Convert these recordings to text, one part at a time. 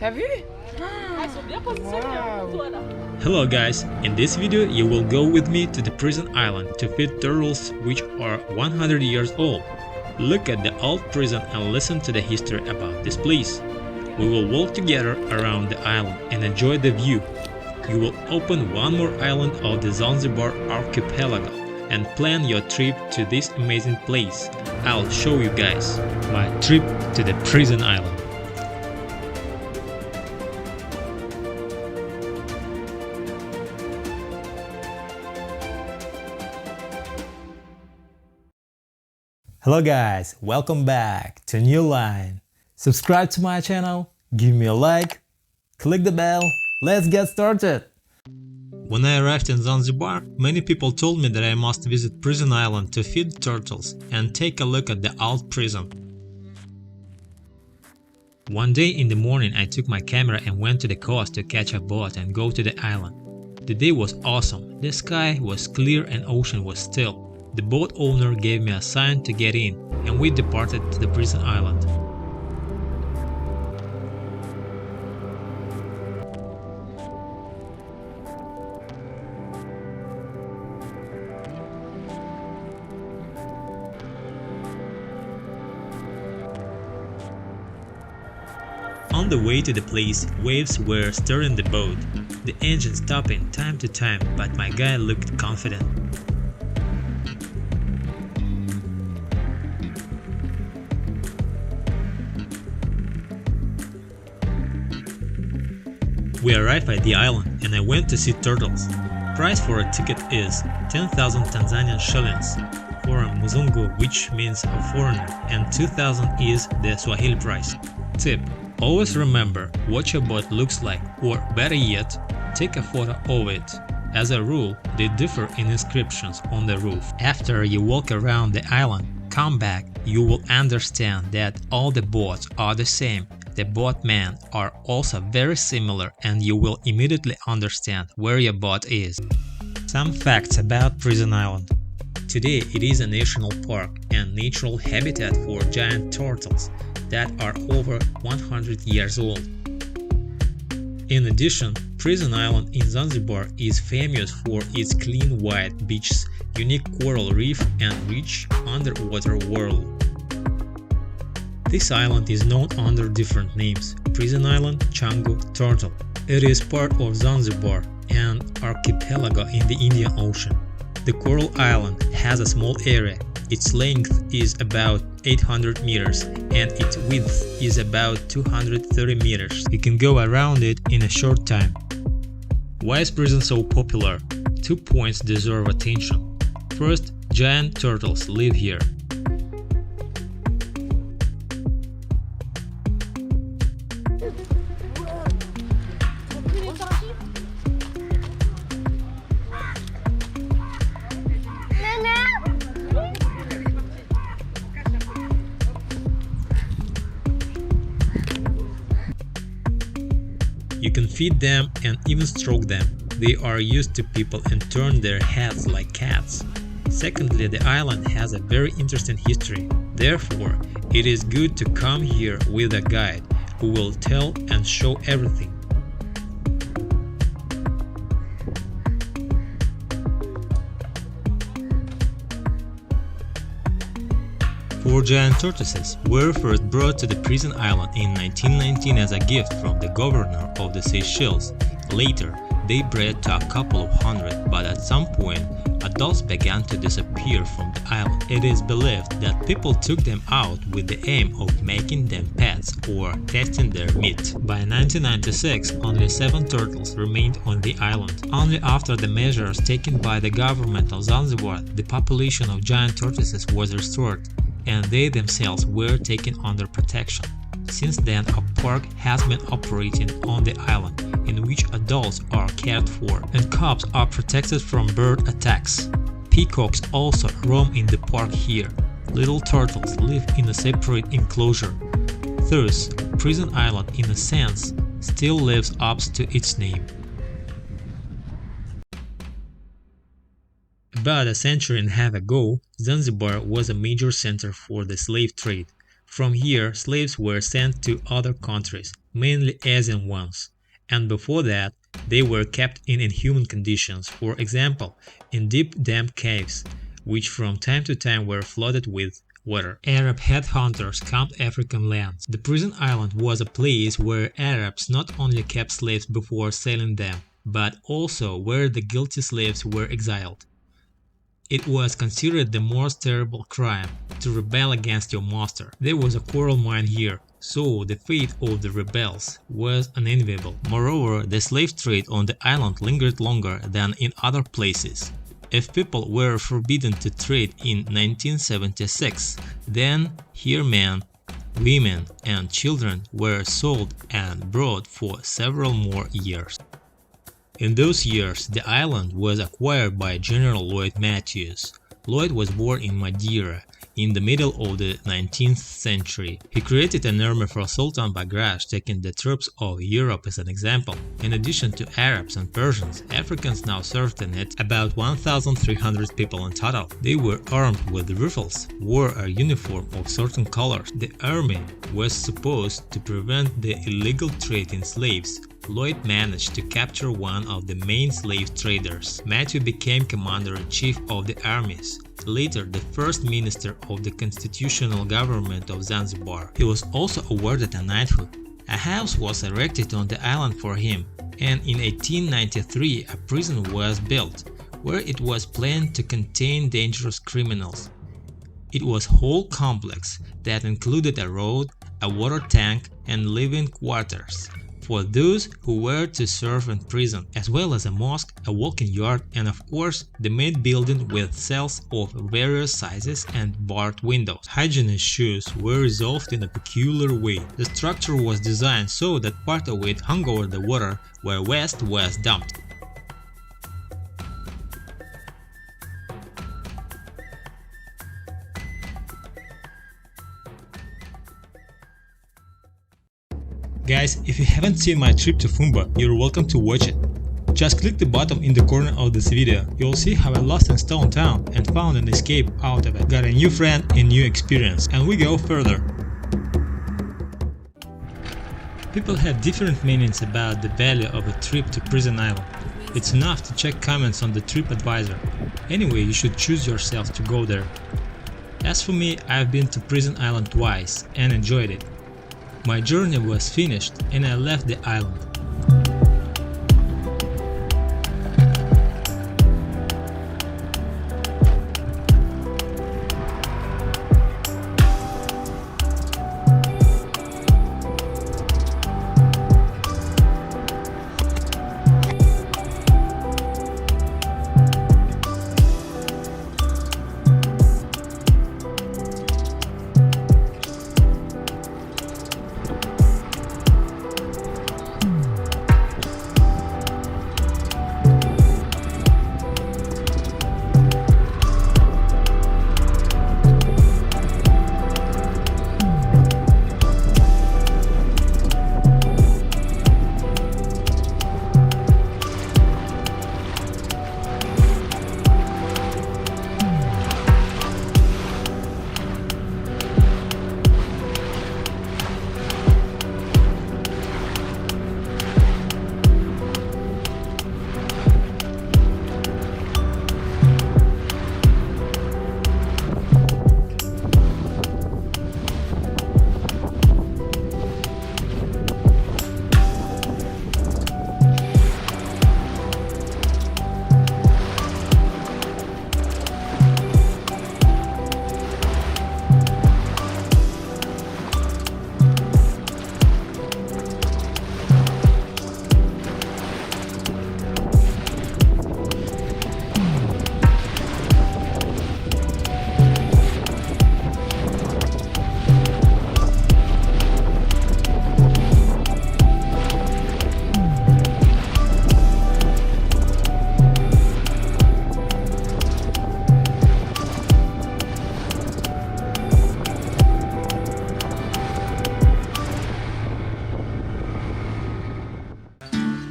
T'as vu? Hello guys, in this video you will go with me to the prison island to feed turtles which are 100 years old. Look at the old prison and listen to the history about this place. We will walk together around the island and enjoy the view. You will open one more island of the Zanzibar archipelago and plan your trip to this amazing place. I'll show you guys my trip to the prison island. Hello guys, welcome back to a new line. Subscribe to my channel, give me a like, click the bell, let's get started! When I arrived in Zanzibar, many people told me that I must visit Prison Island to feed turtles and take a look at the old prison. One day in the morning I took my camera and went to the coast to catch a boat and go to the island. The day was awesome, the sky was clear and ocean was still. The boat owner gave me a sign to get in, and we departed to the prison island. On the way to the place, waves were stirring the boat. The engine stopping time to time, but my guy looked confident. We arrived at the island and I went to see turtles. Price for a ticket is 10,000 Tanzanian shillings for a mzungu, which means a foreigner, and 2,000 is the Swahili price. Tip: always remember what your boat looks like, or better yet, take a photo of it. As a rule, they differ in inscriptions on the roof. After you walk around the island, come back, you will understand that all the boats are the same. The boatmen are also very similar and you will immediately understand where your boat is. Some facts about Prison Island. Today it is a national park and natural habitat for giant turtles that are over 100 years old. In addition, Prison Island in Zanzibar is famous for its clean white beaches, unique coral reef and rich underwater world. This island is known under different names: Prison Island, Chango, Turtle. It is part of Zanzibar, an archipelago in the Indian Ocean. The Coral Island has a small area. Its length is about 800 meters and its width is about 230 meters. You can go around it in a short time. Why is prison so popular? 2 points deserve attention. First, giant turtles live here. You can feed them and even stroke them. They are used to people and turn their heads like cats. Secondly, the island has a very interesting history. Therefore, it is good to come here with a guide who will tell and show everything. Four giant tortoises were first brought to the prison island in 1919 as a gift from the governor of the Seashells. Later, they bred to a couple of hundred, but at some point, adults began to disappear from the island. It is believed that people took them out with the aim of making them pets or testing their meat. By 1996, only 7 turtles remained on the island. Only after the measures taken by the government of Zanzibar, the population of giant tortoises was restored, and they themselves were taken under protection. Since then, a park has been operating on the island, in which adults are cared for and cubs are protected from bird attacks. Peacocks also roam in the park here. Little turtles live in a separate enclosure. Thus, Prison Island, in a sense, still lives up to its name. About a century and a half ago, Zanzibar was a major center for the slave trade. From here, slaves were sent to other countries, mainly Asian ones, and before that, they were kept in inhuman conditions, for example, in deep damp caves, which from time to time were flooded with water. Arab headhunters camped African lands. The prison island was a place where Arabs not only kept slaves before selling them, but also where the guilty slaves were exiled. It was considered the most terrible crime to rebel against your master. There was a coral mine here, so the fate of the rebels was unenviable. Moreover, the slave trade on the island lingered longer than in other places. If people were forbidden to trade in 1976, then here men, women and children were sold and brought for several more years. In those years, the island was acquired by General Lloyd Matthews. Lloyd was born in Madeira in the middle of the 19th century. He created an army for Sultan Bagrat, taking the troops of Europe as an example. In addition to Arabs and Persians, Africans now served in it, about 1,300 people in total. They were armed with rifles, wore a uniform of certain colors. The army was supposed to prevent the illegal trade in slaves. Lloyd managed to capture one of the main slave traders. Matthew became commander-in-chief of the armies, later the first minister of the constitutional government of Zanzibar. He was also awarded a knighthood. A house was erected on the island for him, and in 1893 a prison was built, where it was planned to contain dangerous criminals. It was a whole complex that included a road, a water tank, and living quarters for those who were to serve in prison, as well as a mosque, a walking yard, and of course the main building with cells of various sizes and barred windows. Hygiene issues were resolved in a peculiar way. The structure was designed so that part of it hung over the water where waste was dumped. Guys, if you haven't seen my trip to Fumba, you're welcome to watch it. Just click the button in the corner of this video. You'll see how I lost in Stone Town and found an escape out of it, got a new friend and new experience, and we go further. People have different meanings about the value of a trip to Prison Island. It's enough to check comments on the TripAdvisor. Anyway, you should choose yourself to go there. As for me, I've been to Prison Island twice and enjoyed it. My journey was finished and I left the island.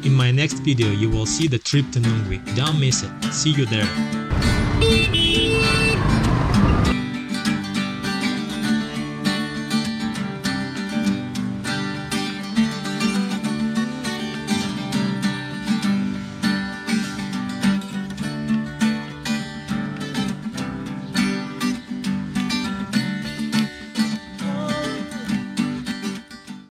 In my next video you will see the trip to Nungwi. Don't miss it. See you there.